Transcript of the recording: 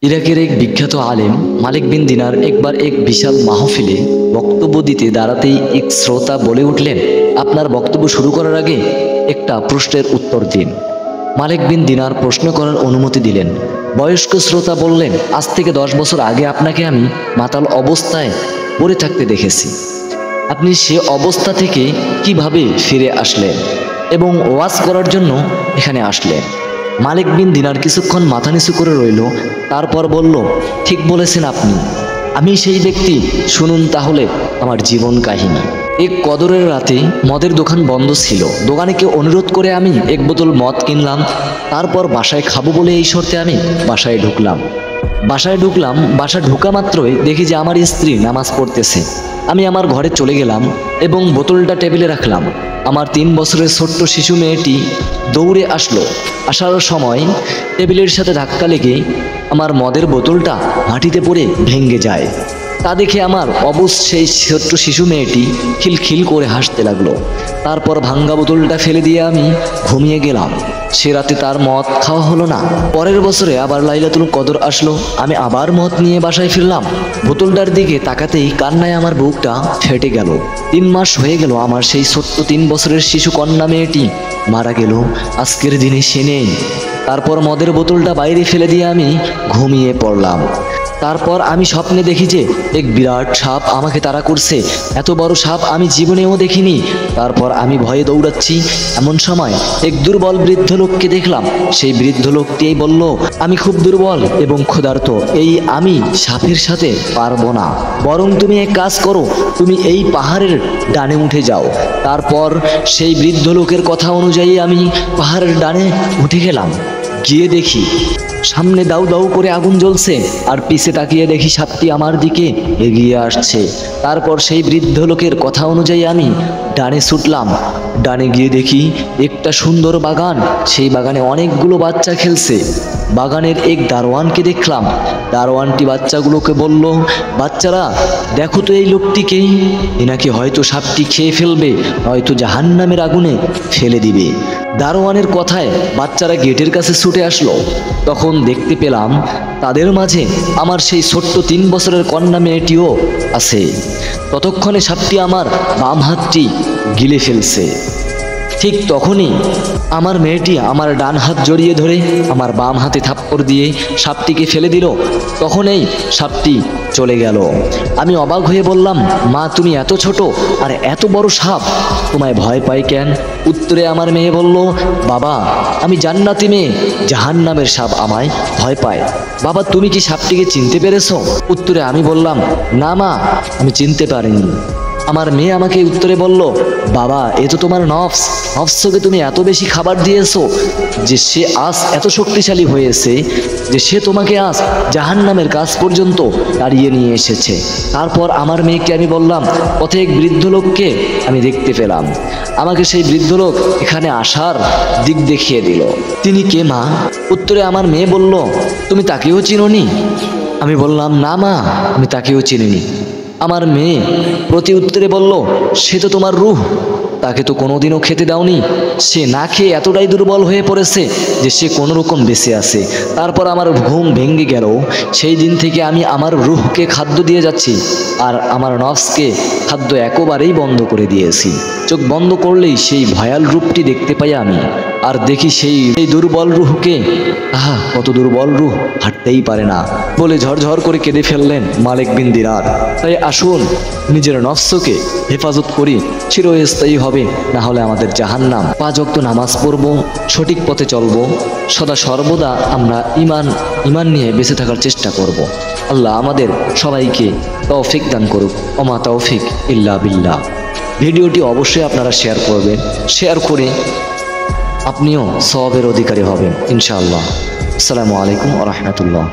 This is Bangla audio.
ইরাকের এক বিখ্যাত আলেম মালিক বিন দিনার একবার এক বিশাল মাহফিলে বক্তব্য দিতে দাঁড়াতেই এক শ্রোতা বলে উঠলেন, আপনার বক্তব্য শুরু করার আগে একটা প্রশ্নের উত্তর দিন। মালিক বিন দিনার প্রশ্ন করার অনুমতি দিলেন। বয়স্ক শ্রোতা বললেন, আজ থেকে 10 বছর আগে আপনাকে আমি মাতাল অবস্থায় পড়ে থাকতে দেখেছি। আপনি সে অবস্থা থেকে কিভাবে ফিরে আসলেন এবং ওয়াজ করার জন্য এখানে আসলেন? মালিক বিন দিনার কিছুক্ষণ মাথা নিচু করে রইল, তারপর বলল, ঠিক বলেছেন আপনি, আমি সেই ব্যক্তি। শুনুন তাহলে আমার জীবন কাহিনী। এক কদরের রাতে মদের দোকান বন্ধ ছিল। দোকানিকে অনুরোধ করে আমি এক বোতল মদ কিনলাম। তারপর বাসায় খাবো বলে এই শর্তে আমি বাসায় ঢুকলাম। বাসা ঢোকা মাত্রই দেখি যে আমার স্ত্রী নামাজ পড়তেছে। আমি আমার ঘরে চলে গেলাম এবং বোতলটা টেবিলে রাখলাম। আমার 3 বছরের ছোট্ট শিশু মেয়েটি দৌড়ে আসলো। আসার সময় টেবিলের সাথে ধাক্কা লেগে আমার মদের বোতলটা মাটিতে পড়ে ভেঙে যায়। তা দেখে আমার অবুঝ সেই ছোট্ট শিশু মেয়েটি খিলখিল করে হাসতে লাগলো। তারপর ভাঙ্গা বোতলটা ফেলে দিয়ে আমি ঘুমিয়ে গেলাম। সে রাতে তার মদ খাওয়া হলো না। পরের বছরে আবার লাইলাতুল কদর আসলো। আমি আবার মদ নিয়ে বাসায় ফিরলাম। বোতলটার দিকে তাকাতেই কান্নায় আমার বুকটা ফেটে গেল। 3 মাস হয়ে গেল আমার সেই ছোট্ট 3 বছরের শিশু কন্যা মেয়েটি মারা গেল। আজকের দিনে সে নেই। তারপর মদের বোতলটা বাইরে ফেলে দিয়ে আমি ঘুমিয়ে পড়লাম। তারপর আমি স্বপ্নে দেখি যে এক বিরাট সাপ আমাকে তাড়া করছে। এত বড় সাপ আমি জীবনেও দেখিনি। তারপর আমি ভয়ে দৌড়াচ্ছি। এমন সময় এক দুর্বল বৃদ্ধ লোককে দেখলাম। সেই বৃদ্ধ লোকটি বলল, আমি খুব দুর্বল এবং ক্ষুধার্ত, আমি সাপের সাথে পারবো না, বরং তুমি এক কাজ করো, তুমি এই পাহাড়ের ডানে উঠে যাও। তারপর সেই বৃদ্ধ লোকের কথা অনুযায়ী আমি পাহাড়ের ডানে উঠে গেলাম। গিয়ে দেখি সামনে দাউ দাউ করে আগুন জ্বলছে, আর পিছে তাকিয়ে দেখি সাপটি আমার দিকে এগিয়ে আসছে। তারপর সেই বৃদ্ধ লোকের কথা অনুযায়ী আমি ডানে ছুটলাম। ডানে গিয়ে দেখি একটা সুন্দর বাগান। সেই বাগানে অনেকগুলো বাচ্চা খেলছে। বাগানের এক দারোয়ানকে দেখলাম। দারোয়ানটি বাচ্চাগুলোকে বলল, বাচ্চারা দেখো তো এই লোকটিকেই, এনাকে হয়তো সাপটি খেয়ে ফেলবে, হয়তো জাহান্নামের আগুনে ফেলে দিবে। দারোয়ানের কথায় বাচ্চারা গেটের কাছে ছুটে আসলো। তখন দেখতে পেলাম তাদের মাঝে আমার সেই ছোট্ট 3 বছরের কন্যা মেয়েটিও আছে। ততক্ষণে সাপটি আমার বাম হাতটি গিলে ফেলছে। ঠিক তখনই আমার মেয়েটি আমার ডান হাত জড়িয়ে ধরে আমার বাম হাতে থাপ্পড় দিয়ে সাপটিকে ফেলে দিল। তখনই সাপটি চলে গেল। আমি অবাক হয়ে বললাম, মা তুমি এত ছোট আর এত বড় সাপ, তোমায় ভয় পাই কেন? উত্তরে আমার মেয়ে বলল, বাবা আমি জান্নাতি মেয়ে, জাহান্নামের সাপ আমায় ভয় পায়। বাবা তুমি কি সাপটিকে চিনতে পেরেছো? উত্তরে আমি বললাম, না মা, আমি চিনতে পারিনি। আমার মেয়ে আমাকে উত্তরে বলল, বাবা এ তো তোমার নফসকে তুমি এত বেশি খাবার দিয়েছো যে সে আজ এত শক্তিশালী হয়েছে যে সে তোমাকে আজ জাহান্নামের কাছ পর্যন্ত তাড়িয়ে নিয়ে এসেছে। তারপর আমার মেয়েকে আমি বললাম, পথে এক বৃদ্ধ লোককে আমি দেখতে পেলাম। আমাকে সেই বৃদ্ধ লোক এখানে আসার দিক দেখিয়ে দিল। তিনি কে মা? উত্তরে আমার মেয়ে বলল, তুমি তাকেও চিনোনি? আমি বললাম, না মা, আমি তাকেও চিনিনি। আমার মেয়ে প্রতি উত্তরে বলল, সে তো তোমার রূহ, তাকে তো কোনোদিনও খেতে দাওনি। সে না খেয়ে এতটাই দুর্বল হয়ে পড়েছে যে সে কোনো রকম বেঁচে আছে। তারপর আমার ঘুম ভেঙে গেল। সেই দিন থেকে আমি আমার রূহকে খাদ্য দিয়ে যাচ্ছি আর আমার নফসকে খাদ্য একেবারেই বন্ধ করে দিয়েছি। চোখ বন্ধ করলেই সেই ভয়াল রূপটি দেখতে পাই আমি, আর দেখি সেই দুর্বল রূহকে। কত দুর্বল রূহ, হাঁটতেই পারে না বলে ঝরঝর করে কেঁদে ফেললেন মালিক বিন দিনার। তাই আসুন নিজের নফসকে হেফাজত করি, চিরস্থায়ী হবে না হলে আমাদের জাহান্নাম। 5 ওয়াক্ত নামাজ পড়ব, সঠিক পথে চলব, সদা সর্বদা আমরা ইমান নিয়ে বেঁচে থাকার চেষ্টা করব। আল্লাহ আমাদের সবাইকে তৌফিক দান করুক। ওমা তৌফিক ইল্লা বিল্লাহ। ভিডিওটি অবশ্যই আপনারা শেয়ার করবেন। শেয়ার করে আপনিও সওয়াবের অধিকারী হবেন ইনশাআল্লাহ। আসসালামু আলাইকুম ওয়া রাহমাতুল্লাহ।